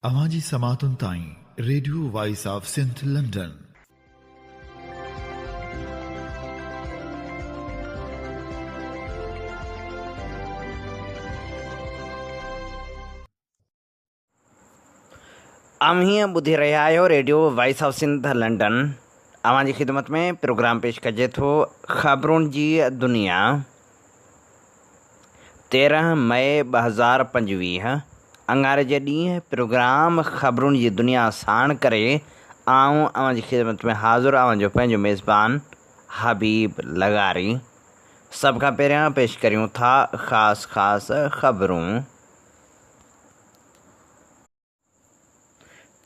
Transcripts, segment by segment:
अवांजी समातुन ताईं radio voice of Sindh London. हीअं ॿुधी रहिया आहियो radio voice of Sindh London. अवांजी ख़िदमत में प्रोग्राम पेश कजे थो ख़बरुनि जी दुनिया। 13 मई 2025 अंगारे जे ॾींहुं प्रोग्राम ख़बरुनि जी दुनिया साण करे आऊं अवांजी ख़िदमत में हाज़िर अवांजो पंहिंजो मेज़बान हबीब लगारी। सभ खां पहिरियां पेश करियूं था ख़ासि ख़बरूं।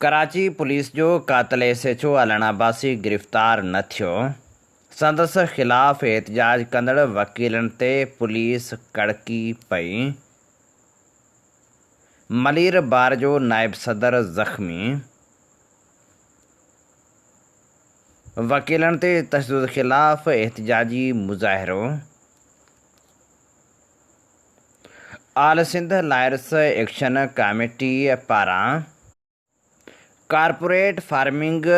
कराची पुलिस जो कातिल SHO अलन अब्बासी गिरफ़्तार न थियो। संदसि ख़िलाफ़ एहतजाज कंदड़ वकीलनि ते पुलिस कड़की पई। मलीर बार जो नायब सदर ज़ख़्मी। वकीलनि ते तशद्दुद ख़िलाफ़ एहतजाजी मुज़ाहिरो। आल सिंध लायर्स एक्शन कमेटी पारां कारपोरेट फार्मिंग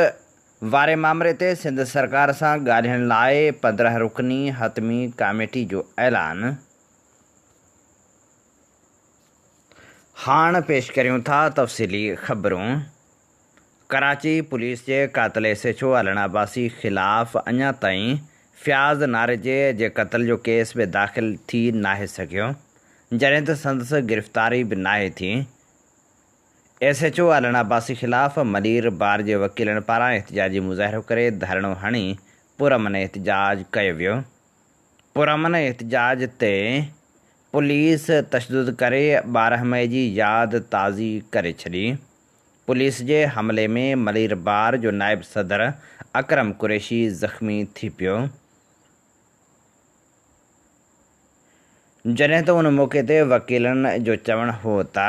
वारे मामले ते सिंध सरकार सां ॻाल्हाइण लाइ 15 रुकनी हतमी कमेटी जो ऐलान। हाणे पेश करियूं था तफ़सीली ख़बरूं। कराची पुलिस जे कातिल SHO अलन अब्बासी ख़िलाफ़ अञा ताईं फ़याज़ नारेजे जे क़त्ल जो केस बि दाख़िल थी नाहे सघियो, जॾहिं त संदसि गिरफ़्तारी बि नाहे थी। SHO अलन अब्बासी ख़िलाफ़ मलीर बार जे वकीलनि पारां एहतजाजी मुज़ाहिरो करे धरणो हणी पुरअमन एहतजाज कयो वियो। पुरअमन एहतजाज ते पुलिस तशद्दुद करे 12 मई जी यादि ताज़ी करे छॾी। पुलिस जे हमले में मलीर बार जो नायब सदर अकरम कुरैशी ज़ख़्मी थी पियो, जॾहिं त उन मौक़े ते वकीलनि जो चवणु हो त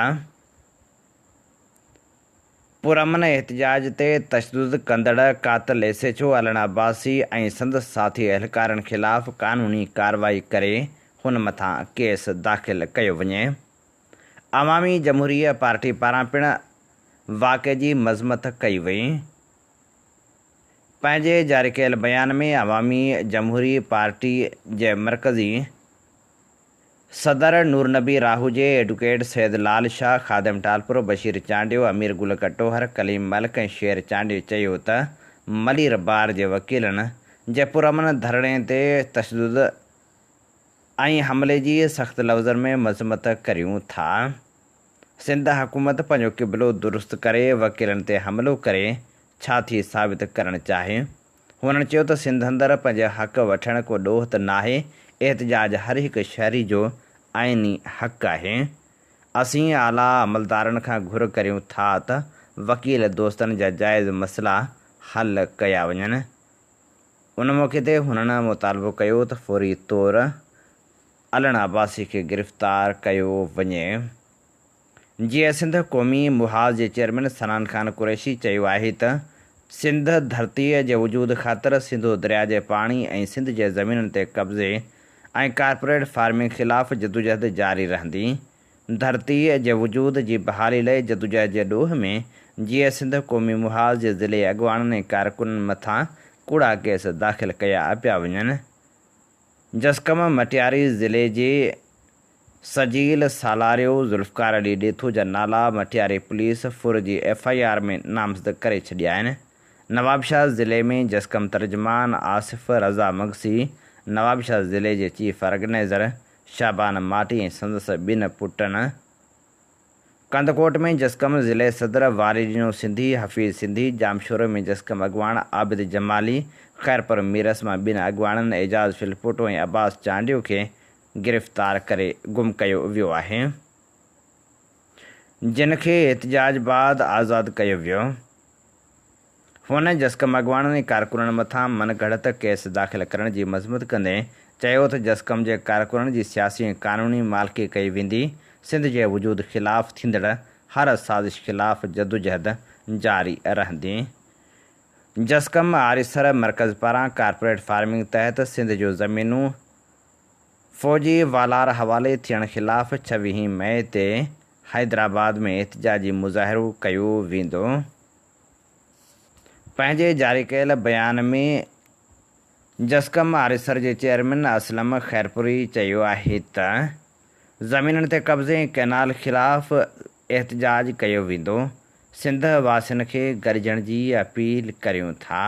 पुरअमन एहतजाज ते तशद्दुद कंदड़ कातिल SHO अलन अब्बासी ऐं संदसि साथी अहलकारनि ख़िलाफ़ क़ानूनी कार्रवाई करे हुन मथां केस दाख़िल कयो वञे। अवामी जमहूरिया पार्टी पारां पिणु वाक़े जी मज़मत कई वई। पंहिंजे जारी कयल बयान में अवामी जमहूरी पार्टी जे मरकज़ी सदर नूर नबी राहूजे, एडवोकेट सैद लाल शाह, ख़ादिम टालपुर, बशीर चांडियो, अमीर गुल कटोहर, कलीम मलिक ऐं शेर चांडियो चयो त मलीर बार जे वकीलनि जे पुरअमन धरणे ते तशद्दुद ऐं हमले जी सख़्त लफ़्ज़नि में मज़मत करियूं था। सिंध हुकूमत पंहिंजो क़िबलो दुरुस्त करे वकीलनि ते हमिलो करे छा थी साबित करणु चाहे। हुननि चयो त सिंध अंदरि पंहिंजे हक़ वठण को ॾोह त नाहे। एहतजाज हर हिकु शहरी जो आइनी हक़ आहे। असीं आला अमलदारनि खां घुर करियूं था त वकील दोस्तनि जा जाइज़ मसइला हल कया वञनि। उन मौक़े ते हुननि मुतालबो कयो त फ़ौरी तौरु अलन अब्बासी खे गिरफ़्तार कयो वञे। जीअं सिंध क़ौमी मुहाज़ जे चेयरमैन सनान ख़ान कुरैशी चयो आहे त सिंध धरतीअ जे वजूद ख़ातिर सिंधु दरिया जे पाणी ऐं सिंध जे ज़मीनुनि ते कब्ज़े ऐं कारपोरेट फार्मिंग ख़िलाफ़ जदोजहद जारी रहंदी। धरतीअ जे वजूद जी बहाली लाइ जदोजहद जे ॾोह में जीअं सिंध क़ौमी मुहाज़ जे ज़िले अॻवाननि ऐं कारकुननि मथां कूड़ा केस दाख़िल कया पिया वञनि। जसकम मटियारी ज़िले जे सजील सालारियो ज़ुल्फ़कार अली ॾेथो जा नाला मटियारी पुलिस फुर जी FIR में नामज़द करे छॾिया आहिनि। नवाबशाह ज़िले में जसकम तर्जमान आसिफ़ रज़ा मगसी, नवाबशाह ज़िले जे चीफ ऑर्गेनाइज़र शाबान माटी ऐं संदसि 2 पुटनि। कंदकोट में जसकम ज़िले सदर वालिदिनो सिंधी, हफ़ीज़ सिंधी, जामशोर में जसकम अॻवान आबिद जमाली, ख़ैरपुर मीरस मां 2 अॻवाननि एजाज़ फिलपोटो ऐं अब्बास चांडियो खे गिरफ़्तार करे गुम कयो वियो आहे, जिन खे एहतजाज बाद आज़ादु कयो वियो। हुन जसकम अॻवाननि ऐं कारकुननि मथां मनगढ़ंत केस दाख़िल करण जी मज़मत कंदे चयो त जसकम जे कारकुननि जी सियासी ऐं क़ानूनी मालिकी कई वेंदी। सिंध जे वजूद ख़िलाफ़ थींदड़ हर साज़िश ख़िलाफ़ जदोजहद जारी रहंदी। जसकम आरिसर मरकज़ पारां कारपोरेट फार्मिंग तहत सिंध जो ज़मीनूं फ़ौजी वालार हवाले थियण ख़िलाफ़ 26 मई ते हैदराबाद में एहतजाजी मुज़ाहिरो कयो वेंदो। पंहिंजे जारी कयल बयान में जस्कम आरिसर जे चेयरमैन असलम खैरपुरी चयो आहे त ज़मीननि ते कब्ज़े ऐं कैनाल ख़िलाफ़ एहतजाज कयो वेंदो। सिंध वासियुनि खे गॾिजण जी अपील करियूं था।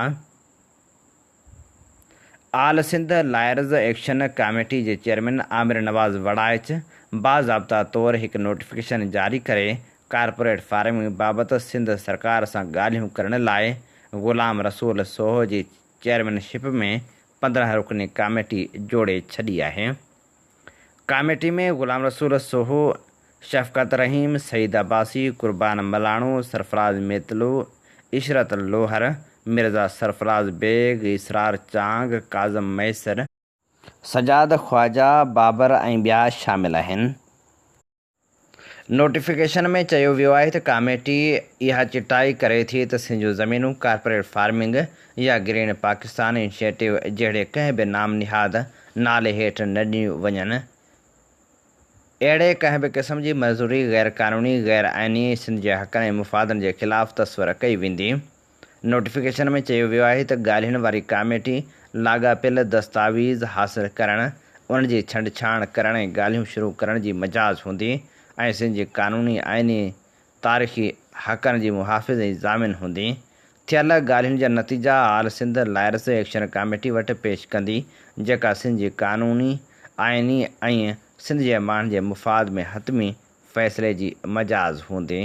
आल सिंध लायर्स एक्शन कमेटी जे चेयरमैन आमिर नवाज़ वड़ाइच बाज़ाब्ता तौरु हिकु नोटिफिकेशन जारी करे कारपोरेट फार्मिंग बाबति सिंध सरकार सां ॻाल्हियूं करण लाइ ग़ुलाम रसूल सोहो जी चेयरमैनशिप में 15 रुकनी कमेटी जोड़े छॾी आहे। कमेटी में ग़ुलाम रसूल सोहो, शफ़क़त रहीम, सईद अब्बासी, कुर्बान मलाणो, सरफराज़ मेतलो, इशरत लोहर, मिर्ज़ा सरफराज़ बेग, इसरार चांग, काज़म मैसर, सजाद ख्वाजा, बाबर ऐं ॿिया शामिल आहिनि। नोटिफिकेशन में चयो वियो आहे त कमेटी इहा चिटाई करे थी त सिंध जूं ज़मीनूं कारपोरेट फार्मिंग या ग्रीन पाकिस्तान इनिशिएटिव जहिड़े कंहिं बि नामनिहाद नाले हेठि न ॾिनियूं वञनि। अहिड़े कंहिं बि क़िस्म जी मज़दूरी गैर क़ानूनी गैर आइनी सिंध जे हक़नि ऐं मुफ़ादनि जे ख़िलाफ़ तस्वर कई वेंदी। नोटिफिकेशन में चयो वियो आहे त ॻाल्हियुनि वारी कमेटी लाॻापियल दस्तावेज़ हासिलु करणु, उन जी छंडछाण करण ऐं ॻाल्हियूं शुरू करण जी मजाज़ हूंदी ऐं सिंध जी क़ानूनी आइनी तारीख़ी हक़नि जी मुहाफ़िज़ ऐं ज़ामिन हूंदी। थियल ॻाल्हियुनि जा नतीजा आल सिंध लायर्स एक्शन कमेटी वटि पेश कंदी, जेका सिंध जी क़ानूनी आइनी ऐं सिंध जे माण्हुनि जे मुफ़ाद में हतमी फ़ैसिले जी मजाज़ हूंदी।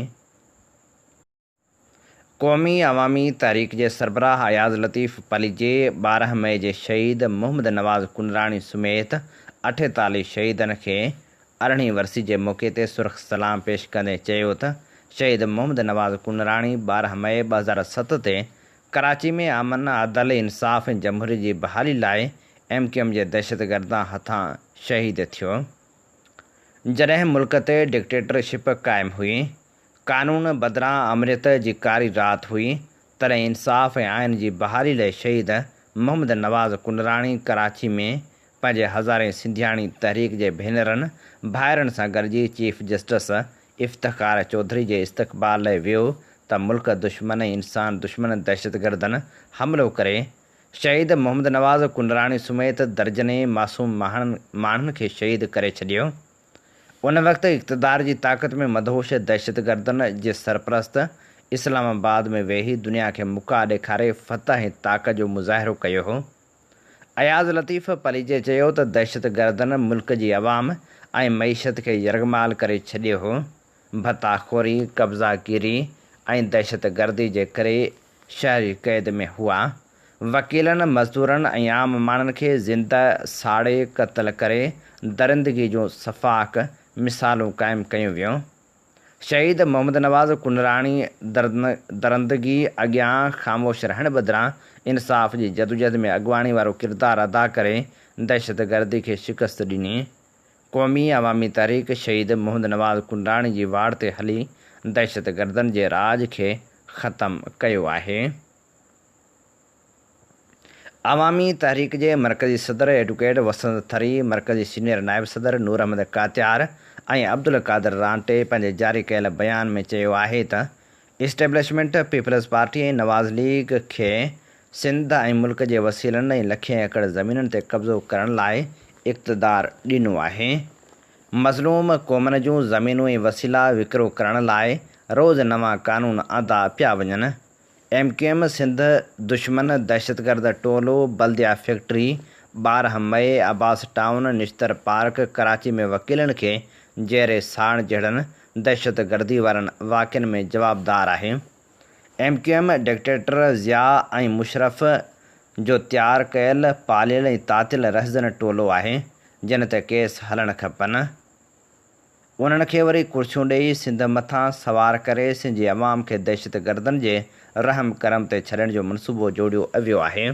क़ौमी अवामी तहरीक जे सरबराह अयाज़ लतीफ़ पली जे 12 मई जे शहीद मोहम्मद नवाज़ कुनराणी समेत 48 शहीदनि खे 18वीं वरसी जे मौक़े ते सुर्ख़ सलाम पेश कंदे चयो त शहीद मोहम्मद नवाज़ कुनराणी 12 मई 2007 ते कराची में अमन, अदल, इंसाफ़ ऐं जमहूरी जी बहाली लाइ MQM जे दहशतगर्दां हथां शहीद थियो। जॾहिं मुल्क ते डिक्टेटरशिप क़ाइमु हुई, कानून बदिरां अमृत जी कारी राति हुई, तॾहिं इंसाफ़ ऐं आइन जी बहाली लाइ शहीद मोहम्मद नवाज़ कुनराणी कराची में पंहिंजे हज़ारे सिंधियाणी तहरीक जे भेनरनि भाइरनि सां गॾिजी चीफ जस्टिस इफ़्तिख़ार चौधरी जे इस्तक़बाल लाइ वियो त मुल्क दुश्मन ऐं इंसान दुश्मन दहशतगर्दनि हमिलो करे शहीद मोहम्मद नवाज़ कुनराणी समेत दर्जने मासूम माण्हुनि खे शहीद करे छॾियो। उन वक़्तु इक़्तिदार जी ताक़त में मदहोश दहशतगर्दनि जे सरपरस्त इस्लामाबाद में वेही दुनिया खे मुका ॾेखारे फतह ऐं ताक़त जो मुज़ाहिरो कयो हो। अयाज़ लतीफ़ पली जे चयो त दहशतगर्दनि मुल्क जी अवाम ऐं मईशत खे यरगमाल करे छॾियो हो। भताखोरी, कब्ज़ागिरी ऐं दहशतगर्दी जे करे शहरी क़ैद में हुआ। वकीलनि, मज़दूरनि ऐं आम माण्हुनि खे ज़िंदा साड़े क़त्ल करे दरिंदगी जूं सफ़ाक मिसालूं क़ाइमु कयूं वियूं। शहीद मोहम्मद नवाज़ कुनराणी दरिंदगी अॻियां ख़ामोश रहण बदिरां इंसाफ़ जी जदोजहद में अॻुवाणी वारो किरदारु अदा करे दहशतगर्दी खे शिकस्त ॾिनी। क़ौमी अवामी तहरीक शहीद मोहम्मद नवाज़ कुनराणी जी वाड़ ते हली दहशतगर्दनि जे राज खे ख़तमु कयो आहे। अवामी तहरीक जे मरकज़ी सदर एडवोकेट वसंत थरी, मरकज़ी सीनियर नायब सदर नूर अहमद कात्यार ऐं अब्दुल कादिर रांटे पंहिंजे जारी कयल बयान में चयो आहे त इस्टेब्लिशमेंट पीपल्स पार्टी ऐं नवाज़ लीग खे सिंध ऐं मुल्क जे वसीलनि ऐं लखें एकड़ ज़मीनुनि ते कब्ज़ो करण लाइ इक़्तिदार ॾिनो आहे। मज़लूम क़ौमनि जूं ज़मीनूं ऐं वसीला विकिरो करण लाइ रोज़ नवां क़ानून आंदा पिया वञनि। MQM सिंध दुश्मन दहशतगर्द टोलो बल्दिया फैक्ट्री 12 मई अब्बास टाउन, निश्तर पार्क, कराची में वकीलनि खे जेरे साण जहिड़नि दहशतगर्दी वारनि वाक़िअनि में जवाबदार आहे। MQM डिक्टेटर ज़िया ऐं मुशरफ़ जो तयारु कयल पालियल ऐं तातियल रहज़न टोलो आहे जिन ते केस हलणु खपनि। उन्हनि खे वरी कुर्सियूं ॾेई सिंध मथां सवार करे सिंध जी अवाम खे दहशतगर्दनि जे रहम करम ते छॾण जो मनसूबो जोड़ियो वियो आहे।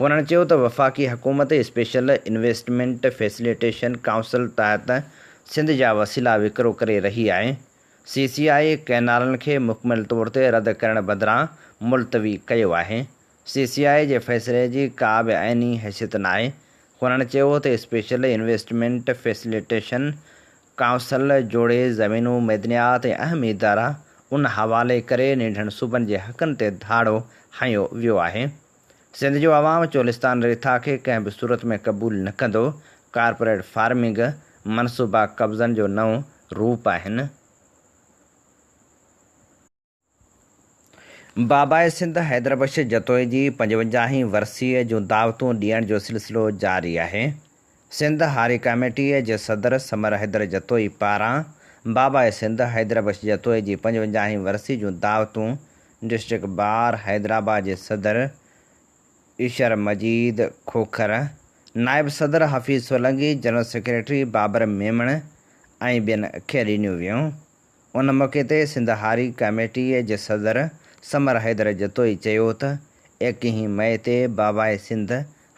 हुननि चयो त वफ़ाक़ी हुकूमत स्पेशल इन्वेस्टमेंट फैसिलिटेशन काउंसिल तहत सिंध जा वसीला विकिरो करे रही आहे। CCI कैनालनि खे मुकमल तौर ते रद्द करण बदिरां मुलतवी कयो आहे। CCI जे फ़ैसिले जी का बि आइनी हैसियत नाहे। हुननि चयो त स्पेशल इन्वेस्टमेंट फैसिलिटेशन काउंसिल जोड़े ज़मीनूं मैदनियात ऐं अहम इदारा उन हवाले करे नंढनि सूबनि जे हक़नि ते धाड़ो हयो वियो आहे। सिंध जो अवाम चोलिस्तान रेथा खे कंहिं बि सूरत में क़बूल न कंदो। कारपोरेट फार्मिंग मनसूबा कब्ज़नि जो नओं रूप आहिनि। बाबाए सिंध हैदरबख्श जतोई जी 55वीं वरसीअ जूं दावतूं ॾियण जो सिलसिलो जारी आहे। सिंध हारी कमेटीअ जे सदर समर हैदर जतोई पारां बाबाए सिंध हैदरबख्श जतोई जी 55वीं वरसी जूं दावतूं डिस्ट्रिक्ट बार हैदराबाद जे सदर ईशर मजीद खोखर, नायब सदर हफ़ीज़ सोलंगी, जनरल सेक्रेटरी बाबर मेमण ऐं ॿियनि खे ॾिनियूं वियूं। उन मौक़े ते सिंध हारी कमेटीअ जे सदर समर हैदर जतोई चयो त 21 मई ते बाबाए सिंध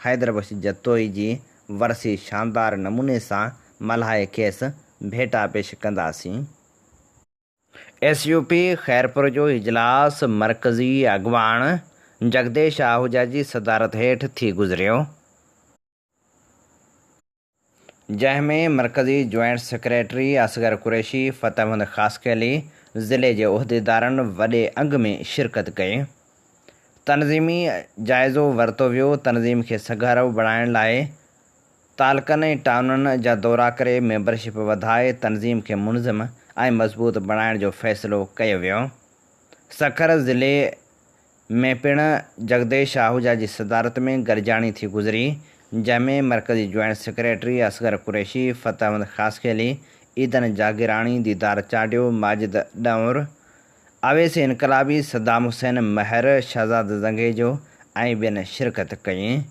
हैदरबख्श जतोई जी वरसी शानदार नमूने सां मल्हाए खेसि भेटा पेश कंदासीं। SUP खैरपुर जो इजलास मरकज़ी अॻवान जगदेश आहूजा जी सदारत हेठि थी गुज़रियो, जंहिंमें मरकज़ी जॉइंट सेक्रेटरी असगर कुरैशी, फ़तेहमंद ख़ासकैली ज़िले जे उहिदेदारनि वॾे अंग में शिरकत कई। तनज़ीमी जाइज़ो वरितो वियो। तनज़ीम खे सघारो बणाइण लाइ तालुक़नि ऐं टाउननि जा दौरा करे मेंबरशिप वधाए तनज़ीम खे मुनज़म ऐं मज़बूत बणाइण जो फ़ैसिलो कयो वियो। सखर ज़िले में पिणु जगदेश आहूजा जी सदारत में गॾिजाणी थी गुज़री, जंहिंमें मरकज़ी जॉइंट सेक्रेटरी असगर कुरैशी, फ़तेहमंद ख़ासकैली, ईदन जागिराणी, दीदार चाडियो, माजिद ॾौर, अवेस इनकलाबी, सद्दाम हुसैन महर, शहज़ाद ज़ंगेजो ऐं ॿियनि शिरकत कई।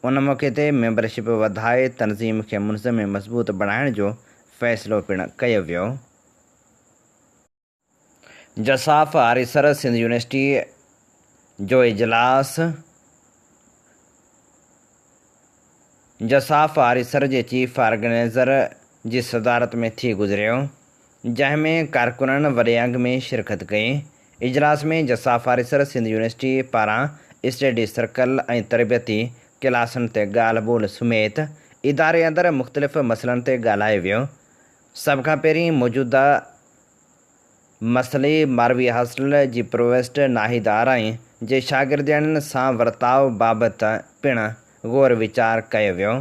उन मौक़े ते मेंबरशिप वधाए तनज़ीम खे मुनज़म ऐं मज़बूत बणाइण जो फ़ैसिलो पिणु कयो वियो। जसाफ आरिसर सिंध यूनिवर्सिटी जो इजलास जसाफ आरिसर जे चीफ ऑर्गेनाइज़र जी सदारत में थी गुज़रियो, जंहिंमें कारकुननि वॾे अंग में शिरकत कई। इजलास में जसाफ आरिसर सिंध यूनिवर्सिटी पारां स्टडी सर्कल ऐं तरबियती क्लासनि ते ॻाल्हि ॿोल समेत इदारे अंदरि मुख़्तलिफ़ मसइलनि ते ॻाल्हायो वियो। सभ खां पहिरीं मौजूदा मसइले मारवी हॉस्टल जी प्रोवेस्ट नाहिद आराई जे शागिर्दनि सां वर्ताव बाबति पिणु गौर वीचार कयो वियो।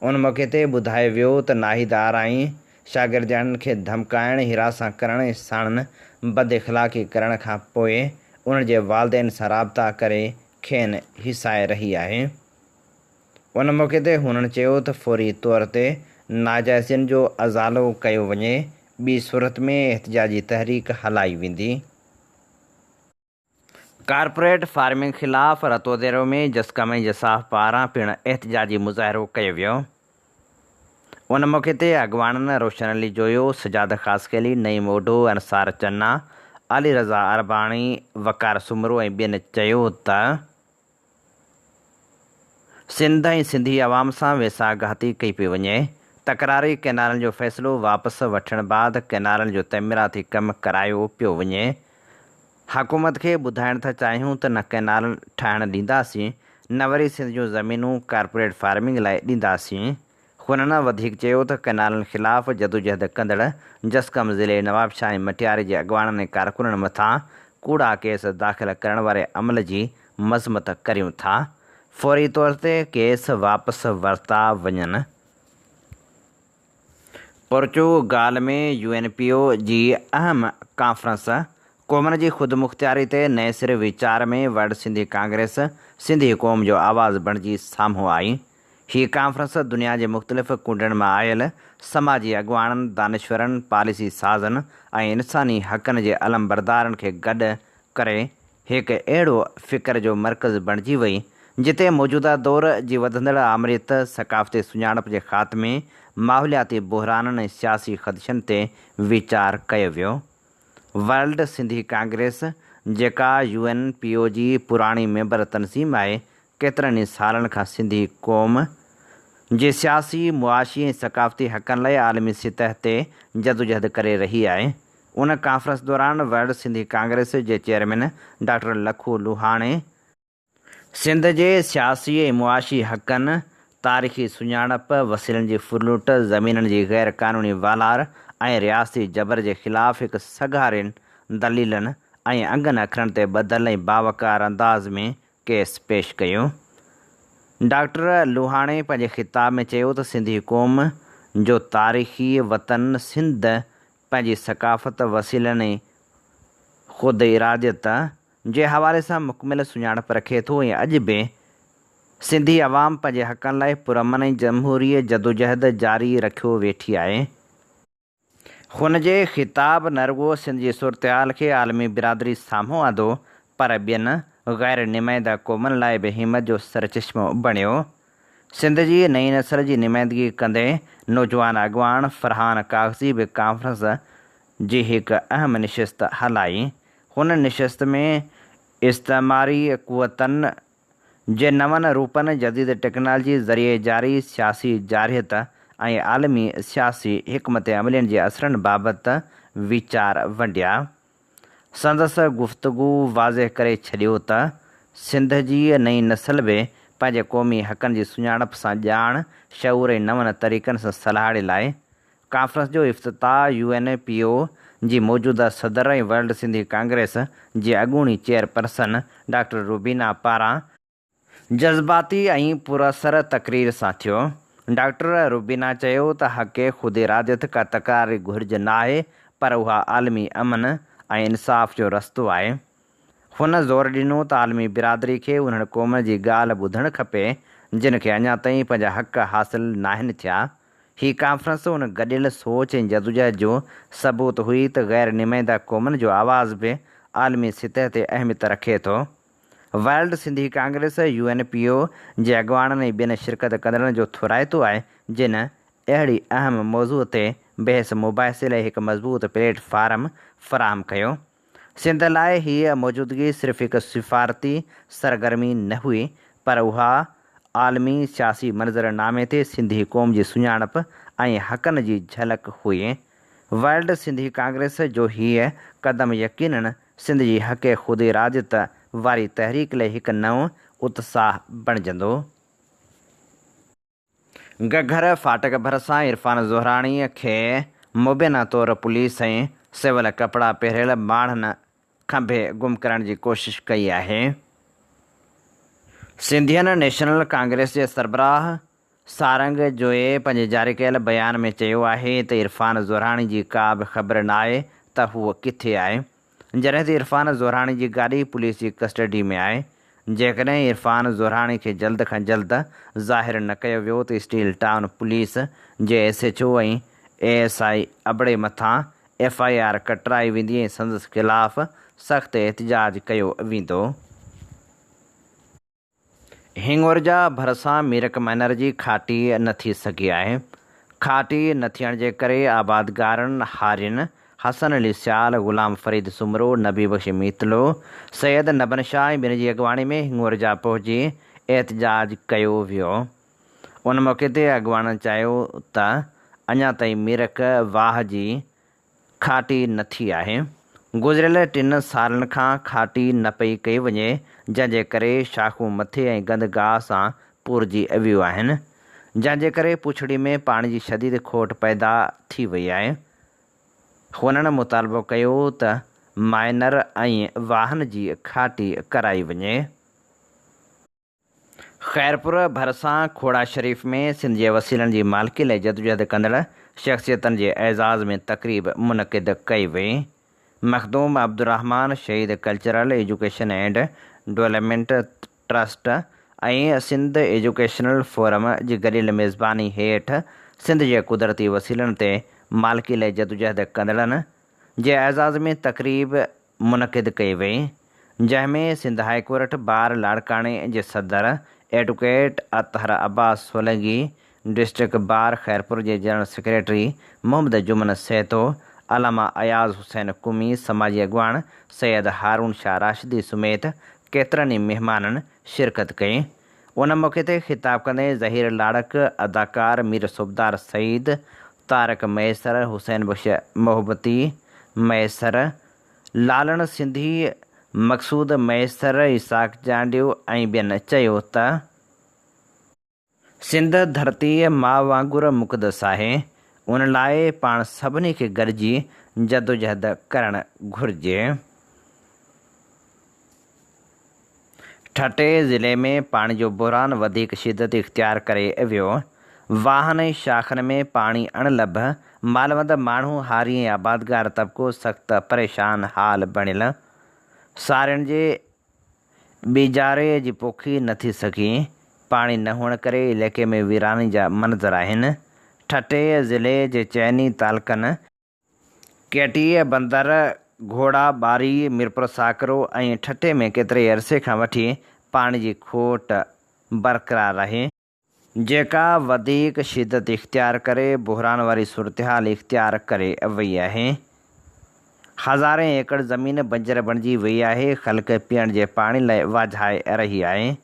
उन मौक़े ते ॿुधायो वियो त नाहिद आराई शागिर्दनि खे धमकाइण, हिरासा करण ऐं साणनि बद इख़लाक़ी करण खां पोइ उन्हनि जे वालिदैन सां राब्ता करे खेनि हिसाए रही आहे। उन मौक़े ते हुननि चयो त फ़ौरी तौर ते नाजाइज़ियुनि जो अज़ालो कयो वञे, ॿी सूरत में एहतिजाजी तहरीक हलाई वेंदी। कारपोरेट फार्मिंग ख़िलाफ़ रतोदेरो में जसकम ऐं जसाफ पारां पिणु एहतिजाजी मुज़ाहिरो कयो वियो। उन मौक़े ते अॻवाननि रोशन अली जोयो, सजाद ख़ासकैली, नईम ओढो, अंसार चन्ना, अली रज़ा अरबाणी, वकार सुमरो ऐं ॿियनि चयो त सिंध ऐं सिंधी अवाम सां वेसाघाती कई पई वञे। तकरारी कैनालनि जो फ़ैसिलो वापसि वठण बैदि कैनालनि जो तइमीराती कमु करायो पियो वञे। हुकूमत खे ॿुधाइण था चाहियूं त न कैनाल ठाहिण ॾींदासीं, न वरी सिंध जूं ज़मीनूं कारपोरेट फार्मिंग लाइ ॾींदासीं। हुननि वधीक चयो त कैनालनि ख़िलाफ़ जदोजहद कंदड़ जसकम ज़िले नवाबशाह ऐं मटियारे जे अॻवाननि ऐं कारकुननि मथां कूड़ा केस दाख़िल करण वारे अमल जी मज़मत करियूं था। फ़ौरी तौर ते केस वापसि वरिता वञनि। पुर्तगाल में UNPO जी अहम कॉन्फ्रेंस क़ौमनि जी ख़ुदमुख़्तियारी ते नए सिरे वीचार में वर्ल्ड सिंधी कांग्रेस सिंधी क़ौम जो आवाज़ बणिजी साम्हूं आई। हीअ कॉन्फ्रेंस दुनिया जे मुख़्तलिफ़ कुंडनि मां आयल समाजी अॻवाननि, दानिश्वरनि, पॉलिसी साज़नि ऐं इंसानी हक़नि जे अलमबरदारनि खे गॾु करे हिकु अहिड़ो फ़िक्र जो मर्कज़ बणिजी वई जिते मौजूदा दौर जी वधंदड़ आमरीत, सक़ाफ़ती सुञाणप जे ख़ात्मे, माहौलियाती बहिराननि ऐं सियासी ख़दशनि ते वीचार कयो वियो। वर्ल्ड सिंधी कांग्रेस, जेका UNPO जी पुराणी मेंबर तनज़ीम आहे, केतिरनि ई सालनि खां सिंधी क़ौम जे सियासी, मुआशी ऐं सक़ाफ़ती हक़नि लाइ आलमी सतह ते जदोजहद करे रही आहे। उन कॉन्फ्रेंस दौरान वर्ल्ड सिंधी कांग्रेस जे चेयरमैन डॉक्टर लखू लुहाणे सिंध जे सियासी ऐं मुआशी हक़नि, तारीख़ी सुञाणप, वसीलनि जी फुरलुट, ज़मीननि जी गैर क़ानूनी वालार ऐं रियासती जबर जे ख़िलाफ़ हिकु सॻारियुनि दलीलनि ऐं अंगनि अखरनि ते ॿधल ऐं बावकार अंदाज़ में केस पेश कयो। डॉक्टर लुहाणे पंहिंजे ख़िताब में चयो त सिंधी क़ौम जो तारीख़ी वतन सिंध पंहिंजी सक़ाफ़त, वसीलनि ऐं ख़ुदि इरादियत जे हवाले सां मुकमिल सुञाणप रखे थो ऐं अॼु बि सिंधी अवाम पंहिंजे हक़नि लाइ पुरअमन ऐं जमहूरी जदोजहद जारी रखियो वेठी आहे। हुन जे ख़िताब न रुॻो सिंध जी सूरतहाल खे आलमी बिरादरी साम्हूं आंदो पर ॿियनि गैर नुमाइंदा क़ौमुनि लाइ बि हिमत जो सरचश्मो बणियो। सिंध जी नई नस्ल जी नुमाइंदगी कंदे नौजवान अॻवान फरहान कागज़ी बि कॉन्फ्रेंस जी हिकु अहम निशिस्त हलाई। हुन निशिस्त में इस्तेमारी क़ुवतनि जे नवनि रूपनि, जदीद टेक्नोलॉजी ज़रिए जारी सियासी जारियत ऐं आलमी सियासी हिकमत अमलियुनि जे असरनि बाबति वीचार वंडिया। संदसि गुफ़्तगू वाज़े करे छॾियो त सिंध जी नई नस्ल बि पंहिंजे क़ौमी हक़नि जी सुञाणप सां ॼाण, शऊर ऐं नवनि तरीक़नि सां सलाहड़ियल आहे। कॉन्फ्रेंस जो इफ़्तिताह UNPO जी मौजूदा सदर ऐं वर्ल्ड सिंधी कांग्रेस जी अॻूणी चेयरपर्सन डॉक्टर रुबीना पारां जज़्बाती ऐं पुरअसर तक़रीर सां थियो। डॉक्टर रुबीना चयो त हक़ ख़ुदि इरादियत का तकरारी घुरिज न आहे पर उहा आलमी अमन ऐं इंसाफ़ जो रस्तो आहे। हुन ज़ोर ॾिनो त आलमी बिरादरी खे उन्हनि क़ौम जी ॻाल्हि ॿुधणु खपे जिन खे अञा ताईं पंहिंजा हक़ हासिल नाहिनि थिया। हीअ कॉन्फ्रेंस उन गॾियल सोच ऐं जदोजहद जो सबूत हुई त गैर नुमाइंदा क़ौमुनि जो आवाज़ बि आलमी सतह ते अहमियत रखे थो। वर्ल्ड सिंधी कांग्रेस UNPO जे अॻवाननि ऐं ॿियनि शिरकत कंदड़नि जो थोराइतो आहे जिन अहिड़ी अहम मौज़ूअ ते बहस मुबाहिसे लाइ हिकु मज़बूत प्लेटफार्म फ़राहम कयो। सिंध लाइ हीअ मौजूदगी सिर्फ़ हिकु सिफ़ारती सरगर्मी न हुई पर उहा आलमी सियासी मंज़रनामे ते सिंधी क़ौम जी सुञाणप ऐं हक़नि जी झलक हुई। वर्ल्ड सिंधी कांग्रेस जो हीअ क़दम यकीनन सिंध जी हक़ ख़ुदि इरादियत वारी तहरीक लाइ हिकु नओं उत्साह बणिजंदो। घग्घर फाटक भरिसां इरफान ज़ोहराणीअ खे मुबैना तौरु पुलिस ऐं सिविल कपिड़ा पहिरियल माण्हुनि खंभे गुम करण जी कोशिश कई आहे। सिंधियन नेशनल कांग्रेस जे सरबराह सारंग जोए पंहिंजे जारी कयल बयान में चयो आहे त इरफान ज़ोहराणी जी का बि ख़बर न आहे त हूअ किथे आहे, जॾहिं त इरफान ज़ोहराणी जी गाॾी पुलिस जी कस्टडी में आहे। जेकॾहिं इरफान ज़ोहराणी खे जल्द खां जल्द ज़ाहिर न कयो वियो त स्टील टाउन पुलिस जे SHO ऐं ASI अबड़े मथां FIR कटराई वेंदी ऐं संदसि ख़िलाफ़ सख़्तु एहतिजाज कयो वेंदो। हिंगोरजा भरिसां मीरक मैनर जी खाटी न थी सघी आहे। खाटी न थियण जे करे आबादगारनि हारियुनि हसन अली सियाल, ग़ुलाम फ़रीद सुमरो, नबी बख़्श मीतलो, सैयद नबन शाह ऐं ॿिनि जी अॻवानी में हिंगोरजा पहुची एहतिजाज कयो वियो। उन मौक़े ते अॻवाननि चयो त अञा ताईं मीरक वाह जी खाटी न थी आहे। गुज़िरियल 3 सालनि खां खाटी न पई कई वञे जंहिंजे करे शाख़ूं मथे ऐं गंदगाह सां पुरिजी वियूं आहिनि, जंहिंजे करे पुछड़ी में पाणी जी शदीद खोट पैदा थी वई आहे। हुननि मुतालबो कयो त माइनर ऐं वाहन जी खाटी कराई वञे। ख़ैरपुर भरिसां खोड़ा शरीफ़ में सिंध जे वसीलनि जी मालिकी लाइ जदोजहद कंदड़ शख़्सियतनि जे एज़ाज़ में तक़रीब मुनक़िद कई वई। मखदूम अब्दुर्रहमान शहीद cultural education and development trust ऐं सिंध एजुकेशनल फोरम जी गॾियल मेज़बानी हेठि सिंध जे कुदरती वसीलनि ते मालिकी लाइ जदोजहद कंदड़नि जे एज़ाज़ में तक़रीब मुनक़िद कई वई, जंहिंमें सिंध हाई कोर्ट बार लाड़काणे जे सदर advocate Athar Abbas Solangi, district bar Khairpur जे जनरल सेक्रेटरी मोहम्मद जुमन सैतो, अलामा अयाज़ हुसैन कुमी, समाजी अॻवान सैयद हारून शाह राशिदी समेत केतिरनि ई महिमाननि शिरकत कई। उन मौक़े ते ख़िताब कंदे ज़हीर लाड़क, अदाकार मीर सुबदार सईद, तारक मैसर, हुसैन बख़्श मोहब्बती मैसर, लालण सिंधी, मक़सूद मैसर, इसाक जांडियो ऐं ॿियनि चयो त सिंध धरती मां वांगुरु मुक़दस आहे। उन लाइ पाण सभिनी खे गॾिजी जदोजहद करणु घुरिजे। ठटे ज़िले में पाणी जो बहिरान वधीक शिदत इख़्तियार करे वियो। वाहन ऐं शाखनि में पाणी अणलभ, मालवंद माण्हू हारी ऐं आबादगार तबिको सख़्तु परेशान हाल बणियल। सारियुनि जे ॿीजारे जी पोखी न थी सघी। पाणी न हुअण करे इलाइक़े में वीरानी जा मंज़र आहिनि। ठटे ज़िले जे चइनी तालुक़नि केटीअ बंदर, घोड़ा बारी, मीरपुर साकरो ऐं ठटे में केतिरे अरसे खां वठी पाणी जी खोट बरक़रार आहे, जेका वधीक शिदत इख़्तियार करे बहिरान वारी सूरतहाल इख़्तियार करे वई आहे। हज़ारे एकड़ ज़मीन बंजर बणिजी वई आहे। ख़ल्क़ पीअण जे पाणी लाइ वाझाए रही आहे।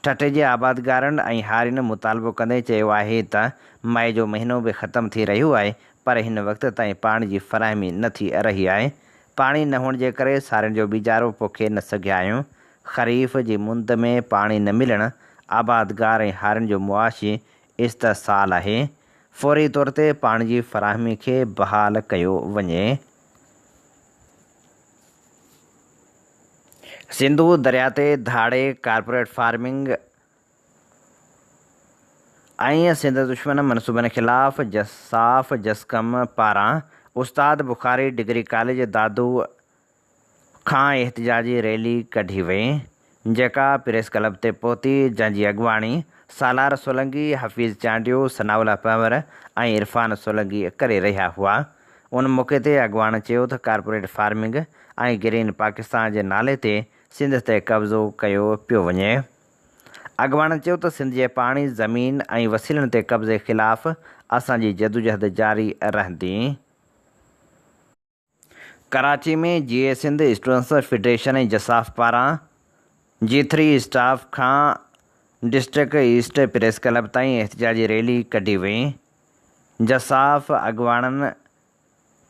ठटे जे आबादगारनि ऐं हारियुनि मुतालबो कंदे चयो आहे त मई जो महीनो बि ख़तमु थी रहियो आहे, पर हिन वक़्त ताईं पाणी जी फ़राहमी न थी रही आहे। पाणी न हुअण जे करे सारियुनि जो ॿीजारो पोखे न सघिया आहियूं। ख़रीफ़ जी मुंद में पाणी न मिलणु आबादगार ऐं हारियुनि जो मुआशी इस्तहसाल आहे। फ़ौरी तौर ते पाणी जी फ़राहमी खे बहाल कयो वञे। सिंधु दरिया ते धाड़े कॉर्पोरेट फार्मिंग ऐं सिंध दुश्मन मनसूबनि ख़िलाफ़ जसाफ़ जसकम पारां उस्ताद बुखारी डिग्री कॉलेज दादू खां एहतिजाजी रैली कढी वई, जेका प्रेस क्लब ते पहुती, जंहिंजी अॻुवाणी सालार सोलंकी, हफ़ीज़ चांडियो, सनाउल्ला पंवर ऐं इरफान सोलंकी करे रहिया हुआ। उन मौक़े ते अॻुवाण चयो त कॉर्पोरेट फार्मिंग ऐं ग्रीन पाकिस्तान जे नाले ते सिंध ते कब्ज़ो कयो पियो वञे। अॻुवाण चयो त सिंध जे पाणी, ज़मीन ऐं वसीलनि ते कब्ज़े ख़िलाफ़ असांजी जदोजहद जारी रहंदी। कराची में GA सिंध स्टूडेंट्स फेडरेशन ऐं जसाफ़ पारां G3 स्टाफ खां डिस्ट्रिक्ट ईस्ट प्रेस क्लब ताईं एहतिजाजी रैली कढी वई। जसाफ़ अॻुवाणनि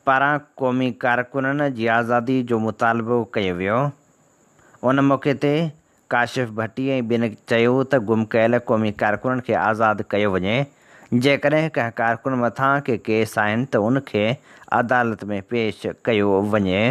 पारां क़ौमी कारकुननि जी आज़ादी जो मुतालबो कयो वियो। उन मौक़े ते काशिफ़ भट्टी ऐं ॿियनि चयो त गुम कयल क़ौमी कारकुननि खे आज़ादु कयो वञे। जेकॾहिं कंहिं कारकुन मथां के केस आहिनि त उनखे अदालत में पेश कयो वञे।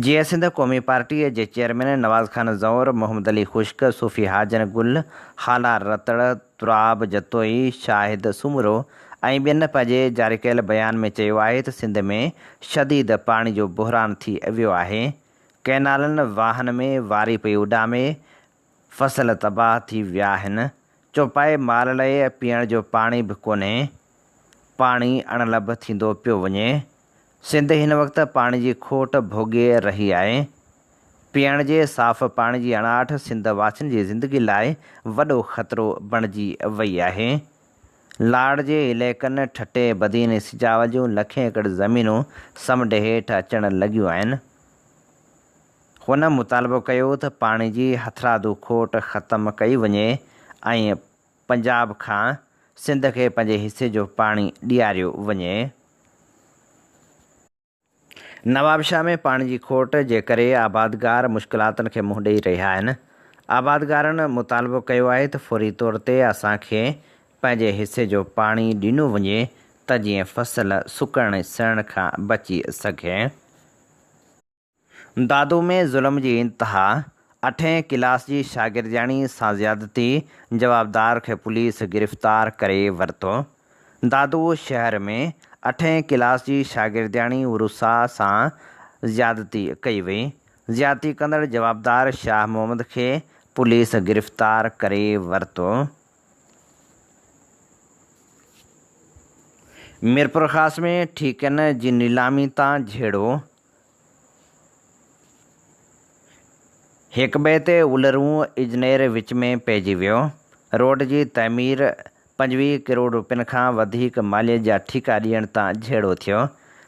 GA सिंध क़ौमी पार्टीअ जे चेयरमैन नवाज़ खान ज़ौर, मोहम्मद अली खुश्क, सूफ़ी हाजन गुल, हाला रतड़, तुराब जतोई, शाहिद सुमरो ऐं ॿियनि पंहिंजे जारी कयल बयान में चयो आहे त सिंध में शदीद पाणी जो बहिरान थी वियो आहे। कैनालनि वाहन में वारी पई उॾामे, फसल तबाह थी विया आहिनि। चौपाए माल लाइ पीअण जो पाणी बि कोन्हे। पाणी अणलभ थींदो पियो वञे। सिंध हिन वक़्तु पाणी जी खोट भोॻे रही आहे। पीअण जे साफ़ पाणी जी अणाहठ सिंध वासियुनि जी ज़िंदगी लाइ वॾो ख़तरो बणिजी वई आहे। लाड़ जे इलाइक़नि ठटे, बदीन, सिजावल जूं लखें एकड़ ज़मीनूं समुंड हेठि अचणु लॻियूं आहिनि। हुन मुतालबो कयो त पाणी जी हथरादू खोट ख़तमु कई वञे ऐं पंजाब खां सिंध खे पंहिंजे हिसे जो पाणी ॾियारियो वञे। नवाबशाह में पाणी जी खोट जे करे आबादगार मुश्किलातुनि खे मुंहुं ॾेई रहिया आहिनि। आबादगारनि मुतालबो कयो आहे त फ़ौरी तौर ते असांखे पंहिंजे हिसे जो पाणी ॾिनो वञे त जीअं फसल सुकण ऐं सड़ण खां बची सघे। दादू में ज़ुल्म जी इंतिहा। 8हें क्लास जी शागिर्दियाणी सां ज़्यादती, जवाबदार खे पुलिस गिरफ़्तार करे वरितो। दादू शहर में 8हें क्लास जी शागिर्दियाणी उरुसा सां ज़्यादती कई वई। ज़्यादती कंदड़ जवाबदार शाह मोहम्मद खे पुलिस गिरफ़्तार करे वरितो। मीरपुर ख़ास में ठीकनि जी नीलामी तां झेड़ो। हिक ॿिए ते उलरूं इजनेर विच में पइजी वियो। रोड जी तइमीर 25 करोड़ रुपयनि खां वधीक मालियत जा ठीका ॾियण तां झेड़ो थियो।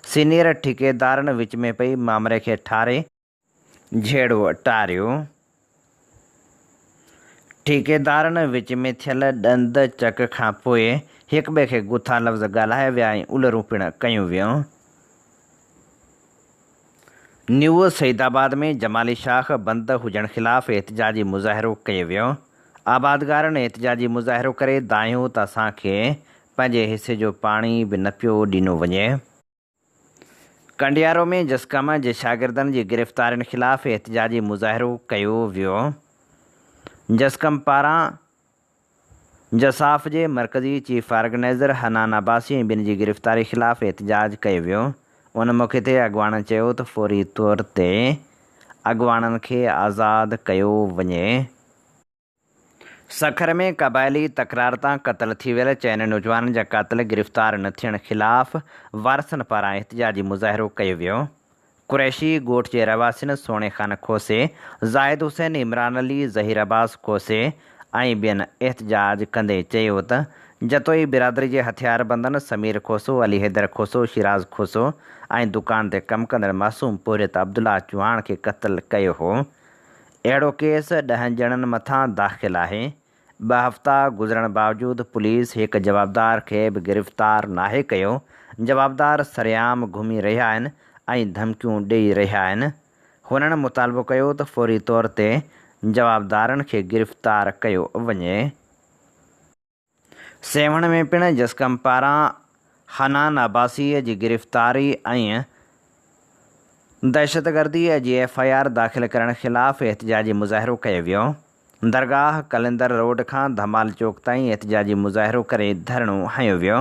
सीनियर ठेकेदारनि विच में पई मामले खे ठारे झेड़ो टारियो। ठेकेदारनि विच में थियल ॾंद चक खां पोइ हिक ॿिए खे गुथा लफ़्ज़ ॻाल्हाए विया ऐं उलरूं पिणु कयूं वियूं। न्यू सईदाबाद में जमाली शाख बंदि हुजण ख़िलाफ़ एहतिजाजी मुज़ाहिरो कयो वियो। आबादगारनि एहतिजाजी मुज़ाहिरो करे दायूं त असांखे पंहिंजे हिसे जो पाणी बि न पियो ॾिनो वञे। कंडियारो में जसकम जे शागिर्दनि जी गिरफ़्तारियुनि ख़िलाफ़ एहतिजाजी मुज़ाहिरो कयो वियो। जसकम पारां जसाफ जे मरकज़ी चीफ ऑर्गेनाइज़र हनान अब्बासी ऐं ॿिनि जी गिरफ़्तारी ख़िलाफ़ एहतिजाज कयो वियो। उन मौक़े ते अॻवाननि चयो त फ़ौरी तौर ते अॻवाननि खे आज़ादु कयो वञे। सखर में क़बाइली तकरार तां क़तल थी वियल चइनि नौजवाननि जा क़ातिल गिरफ़्तार न थियण ख़िलाफ़ वारसनि पारां एहतिजाजी मुज़ाहिरो कयो वियो। कुरैशी ॻोठ जे रवासियुनि सोणे ख़ान खोसे, ज़ाहिद हुसैन, इमरान अली, ज़हीर अब्बास खोसे ऐं ॿियनि एहतिजाज कंदे चयो त जतोई बिरादरी जे हथियारबंदनि समीर खोसो, अली हैदर खोसो, शिराज़ खोसो ऐं दुकान ते कमु कंदड़ मासूम पोरियत अब्दुल्ला चौहान खे क़त्ल कयो हो। अहिड़ो केस 10 ॼणनि मथां दाख़िल आहे। 2 हफ़्ता गुज़रण बावजूदि पुलिस हिकु जवाबदार खे बि गिरफ़्तार नाहे कयो। जवाबदार सरेआम घुमी रहिया आहिनि ऐं धमकियूं ॾेई रहिया आहिनि। हुननि मुतालबो कयो त फ़ौरी तौर ते जवाबदारनि खे गिरफ़्तार कयो वञे। सेवण में पिणु जसकम पारां हनान अब्बासीअ जी गिरफ़्तारी ऐं दहशतगर्दीअ जी FIR दाख़िल करण ख़िलाफ़ एहतिजाजी मुज़ाहिरो कयो वियो। दरगाह कलिंदर रोड खां धमाल चौक ताईं एहतिजाजी मुज़ाहिरो करे धरणो हंयो वियो।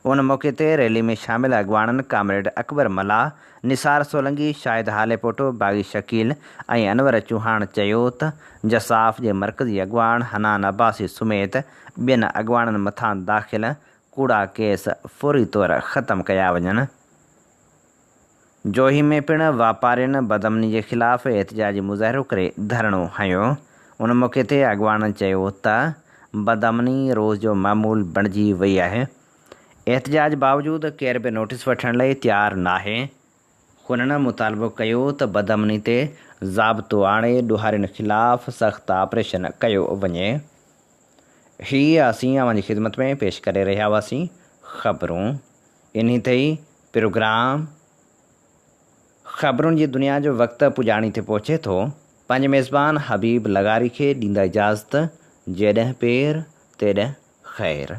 उन मौक़े ते रैली में शामिल अॻवाननि कामरेड अकबर मल्हा, निसार सोलंकी, शाहिद हालेपोटो, बागी शकील ऐं अनवर चौहान चयो त जसाफ जे मरकज़ी अॻवान हनान अब्बासी समेत ॿियनि अॻवाननि मथां दाख़िल कूड़ा केस फ़ौरी तौर ख़तमु कया वञनि। जोही में पिणु वापारियुनि बदअमनी जे ख़िलाफ़ एहतिजाजी मुज़ाहिरो करे धरणो हंयो। उन मौक़े ते अॻवाननि चयो त बदअमनी रोज़ जो मामूल बणिजी वई आहे। एहतिजाज बावजूदि केर बि नोटिस वठण लाइ तयारु नाहे। हुननि मुतालबो कयो त बदअमनी ते ज़ाब्तो आणे ॾोहारियुनि ख़िलाफ़ सख़्तु ऑपरेशन कयो वञे। हीअ असीं अव्हांजी ख़िदमत में पेश करे रहिया हुआसीं ख़बरूं। इन्ही ते ई प्रोग्राम ख़बरुनि जी दुनिया जो वक़्तु पुॼाणी ते पहुचे थो। पंहिंजे मेज़बान हबीब लगारी खे ॾींदा इजाज़त। जेॾहिं पेर तेॾहिं ख़ैर।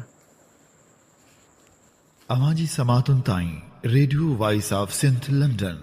अवां जी समातुनि ताईं radio voice of Sindh London